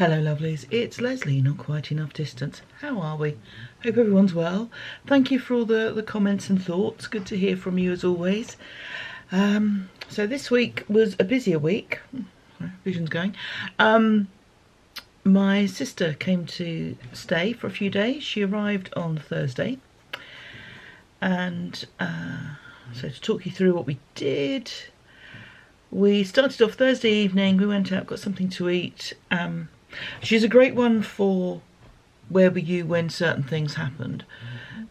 Hello lovelies, it's Lesley, not quite enough distance. How are we? Hope everyone's well. Thank you for all the comments and thoughts. Good to hear from you as always. So this week was a busier week. Vision's going. My sister came to stay for a few days. She arrived on Thursday. And so to talk you through what we did, we started off Thursday evening. We went out, got something to eat. She's a great one for where were you when certain things happened.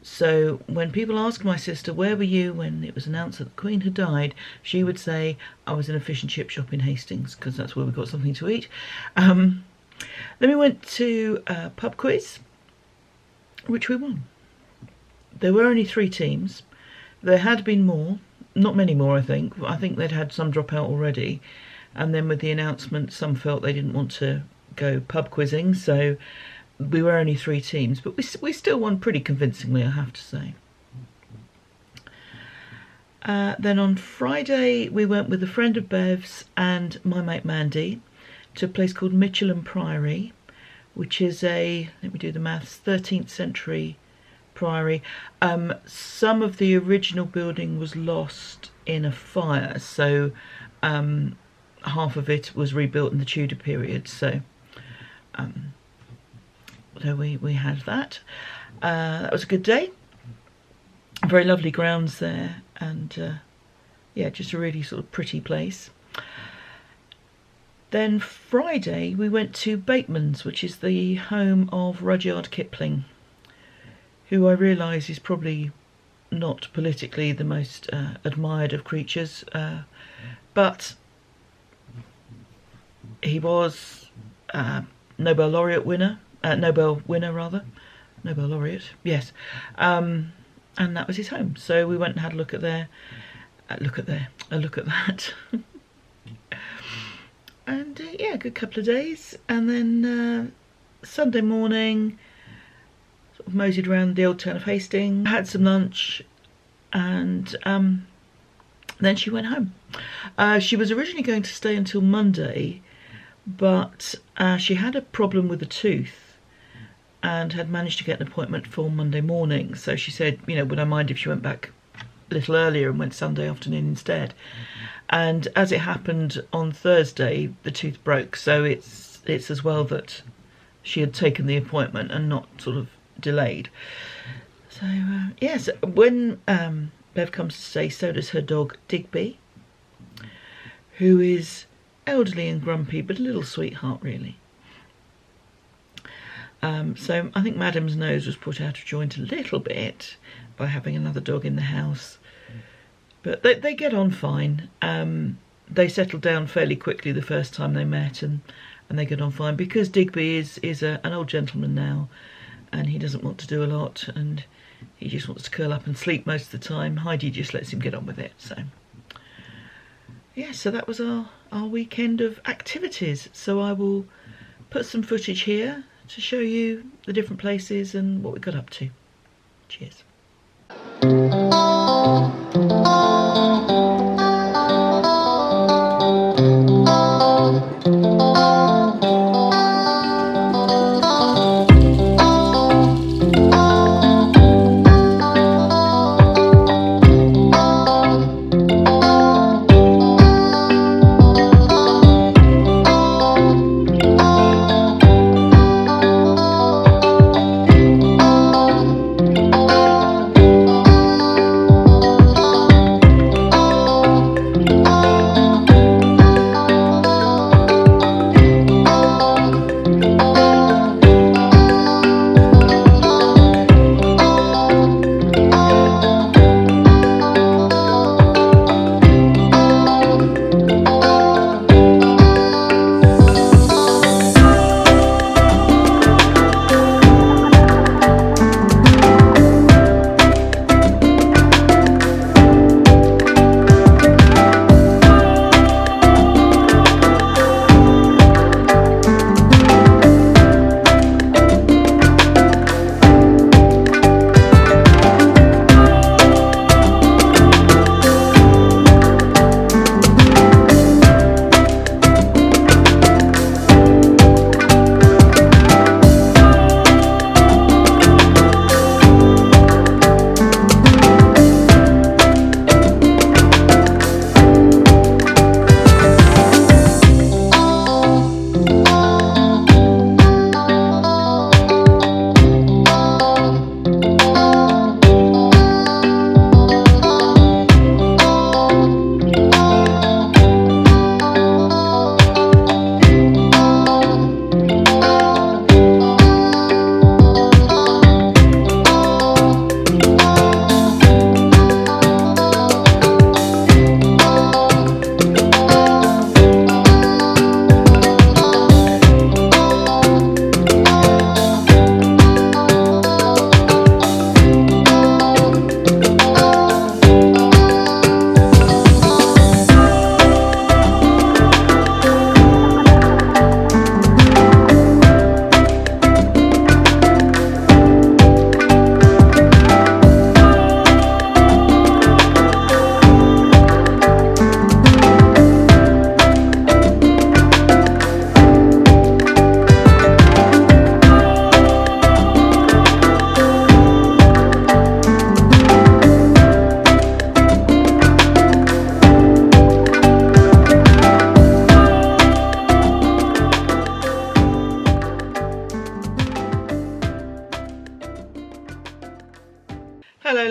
So when people ask my sister, where were you when it was announced that the Queen had died, she would say, I was in a fish and chip shop in Hastings, because that's where we got something to eat. Then we went to a pub quiz, which we won. There were only 3 teams. There had been more, not many more I think. I think they'd had some drop out already. And then with the announcement, some felt they didn't want to go pub quizzing, so we were only 3 teams, but we still won pretty convincingly, I have to say. Then on Friday we went with a friend of Bev's and my mate Mandy to a place called Mitchell Priory, which is a, let me do the maths, 13th century priory. Some of the original building was lost in a fire, so half of it was rebuilt in the Tudor period, so we had that. That was a good day. Very lovely grounds there, and yeah, just a really sort of pretty place. Then Friday we went to Bateman's, which is the home of Rudyard Kipling, who I realise is probably not politically the most admired of creatures, but he was Nobel laureate, yes, and that was his home. So we went and had a look at that, and yeah, a good couple of days. And then Sunday morning, sort of moseyed around the old town of Hastings, had some lunch, and then she went home. She was originally going to stay until Monday, but she had a problem with a tooth and had managed to get an appointment for Monday morning. So she said, you know, would I mind if she went back a little earlier and went Sunday afternoon instead? And as it happened on Thursday, the tooth broke, so it's as well that she had taken the appointment and not sort of delayed. So yes, when Bev comes to stay, so does her dog Digby, who is elderly and grumpy, but a little sweetheart really. So I think Madam's nose was put out of joint a little bit by having another dog in the house, but they get on fine. They settled down fairly quickly the first time they met, and they get on fine, because Digby is an old gentleman now, and he doesn't want to do a lot, and he just wants to curl up and sleep most of the time. Heidi just lets him get on with it. So yeah, so that was our weekend of activities. So I will put some footage here to show you the different places and what we got up to. Cheers.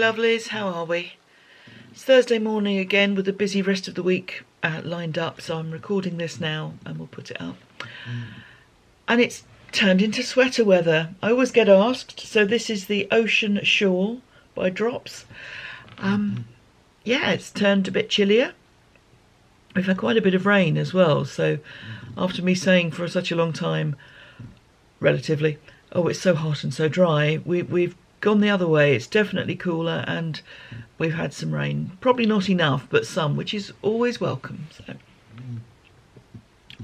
lovelies, how are we? It's Thursday morning again with a busy rest of the week lined up, so I'm recording this now and we'll put it up. And it's turned into sweater weather. I always get asked, so this is the Ocean Shore by Drops. Yeah, it's turned a bit chillier. We've had quite a bit of rain as well, so after me saying for such a long time, relatively, oh, it's so hot and so dry, we've gone the other way. It's definitely cooler and we've had some rain. Probably not enough, but some, which is always welcome. So,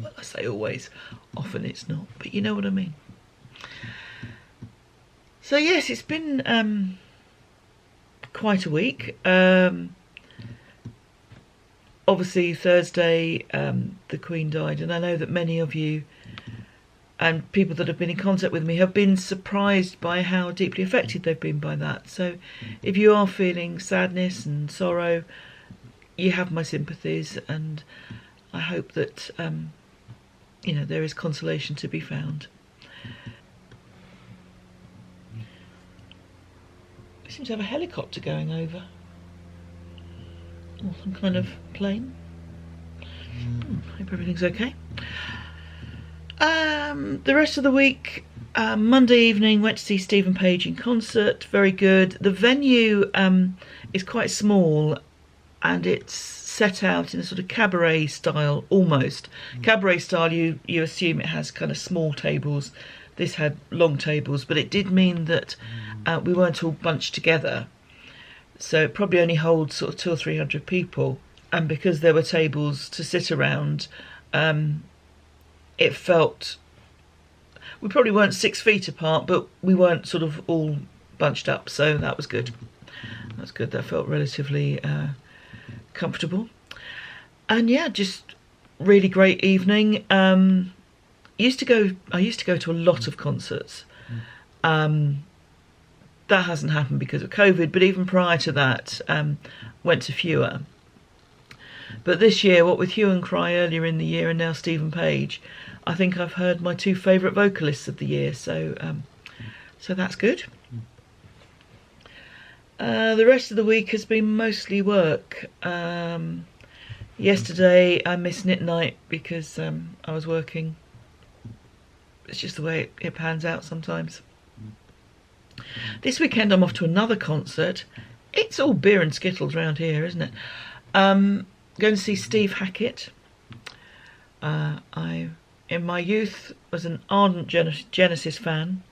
well, I say always, often it's not, but you know what I mean. So yes, it's been quite a week. Obviously Thursday the Queen died, and I know that many of you and people that have been in contact with me have been surprised by how deeply affected they've been by that. So if you are feeling sadness and sorrow, you have my sympathies, and I hope that you know, there is consolation to be found. We seem to have a helicopter going over, or some kind of plane. Hope everything's okay. The rest of the week, Monday evening went to see Stephen Page in concert. Very good. The venue is quite small and it's set out in a sort of cabaret style, almost. Cabaret style, you assume it has kind of small tables. This had long tables, but it did mean that we weren't all bunched together. So it probably only holds sort of 200 or 300 people. And because there were tables to sit around, it felt, we probably weren't 6 feet apart, but we weren't sort of all bunched up, so that was good. That's good. That felt relatively comfortable. And yeah, just really great evening. I used to go to a lot of concerts. That hasn't happened because of COVID, but even prior to that, went to fewer. But this year, what with Hue and Cry earlier in the year and now Stephen Page, I think I've heard my 2 favourite vocalists of the year, so so that's good. The rest of the week has been mostly work. Yesterday I missed knit night because I was working. It's just the way it pans out sometimes. This weekend I'm off to another concert. It's all beer and skittles around here, isn't it? Going to see Steve Hackett. I, in my youth, was an ardent Genesis fan,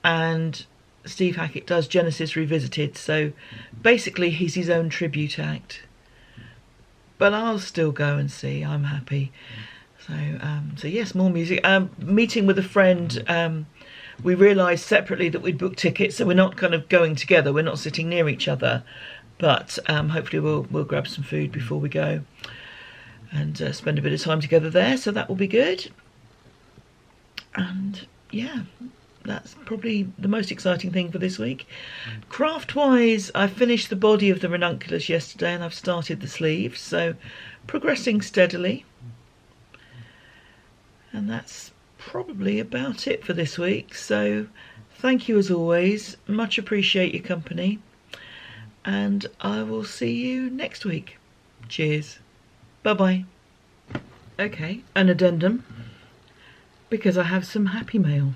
and Steve Hackett does Genesis Revisited, so basically he's his own tribute act. But I'll still go and see. I'm happy. So yes, more music. Meeting with a friend. We realised separately that we'd booked tickets, so we're not kind of going together. We're not sitting near each other. But hopefully we'll grab some food before we go and spend a bit of time together there, so that will be good. And yeah, that's probably the most exciting thing for this week. Craft-wise, I finished the body of the ranunculus yesterday and I've started the sleeves, so progressing steadily. And that's probably about it for this week, so thank you as always. Much appreciate your company. And I will see you next week. Cheers. Bye-bye. Okay, an addendum, because I have some happy mail.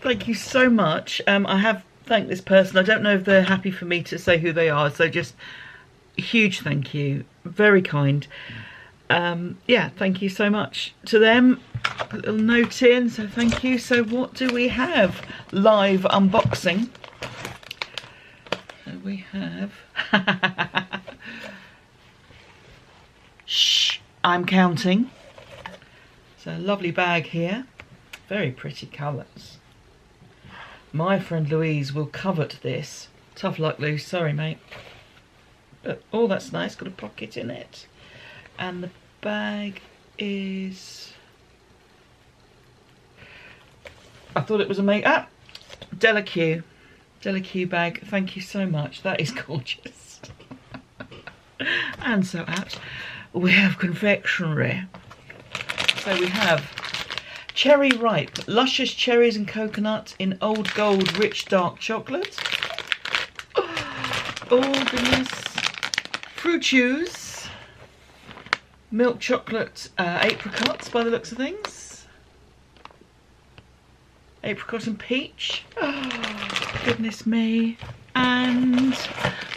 Thank you so much. I have thanked this person. I don't know if they're happy for me to say who they are, so just a huge thank you. Very kind. Yeah, thank you so much to them. Put a little note in, so thank you. So what do we have? Live unboxing. So we have shh, I'm counting. So a lovely bag here. Very pretty colours. My friend Louise will covet this. Tough luck, Lou. Sorry, mate. But oh, that's nice. Got a pocket in it. And the bag is, I thought it was a make-up. Delaque bag. Thank you so much. That is gorgeous. And so apt. We have confectionery. So we have Cherry Ripe, luscious cherries and coconut in old gold rich dark chocolate. Oh goodness. Fruit Chews, milk chocolate apricots by the looks of things. Apricot and peach. Oh, goodness me. And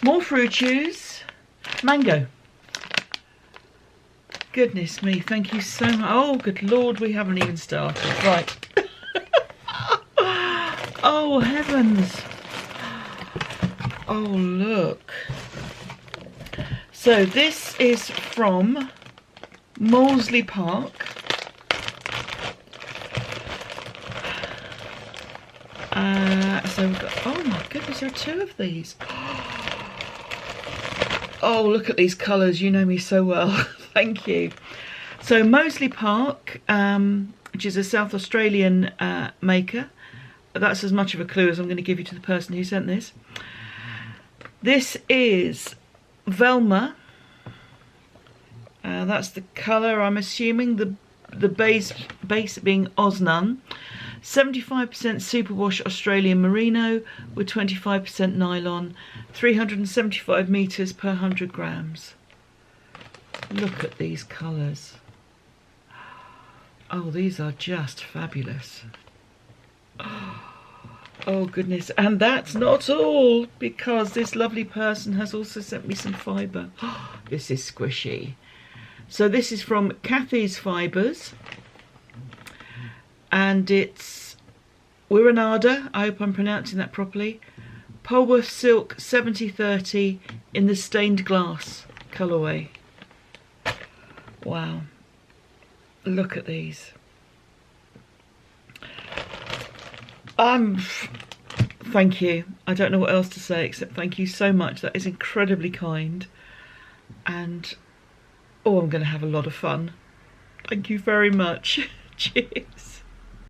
more Fruit Chews, mango. Goodness me, thank you so much. Oh, good Lord, we haven't even started. Right. Oh, heavens. Oh, look. So this is from Molesley Park. So we've got, oh my goodness, there are 2 of these. Oh, look at these colours. You know me so well. Thank you. So Molesley Park, which is a South Australian maker. That's as much of a clue as I'm going to give you to the person who sent this. This is Velma. That's the colour, I'm assuming. The base being Osnun. 75% superwash Australian merino with 25% nylon. 375 metres per 100 grams. Look at these colours. Oh, these are just fabulous. Oh goodness, and that's not all, because this lovely person has also sent me some fibre. This is squishy. So this is from Kathy's Fibres, and it's Wiranada, I hope I'm pronouncing that properly. Polworth Silk 70/30 in the stained glass colourway. Wow, look at these. Thank you. I don't know what else to say except thank you so much. That is incredibly kind. And, oh, I'm going to have a lot of fun. Thank you very much. Cheers.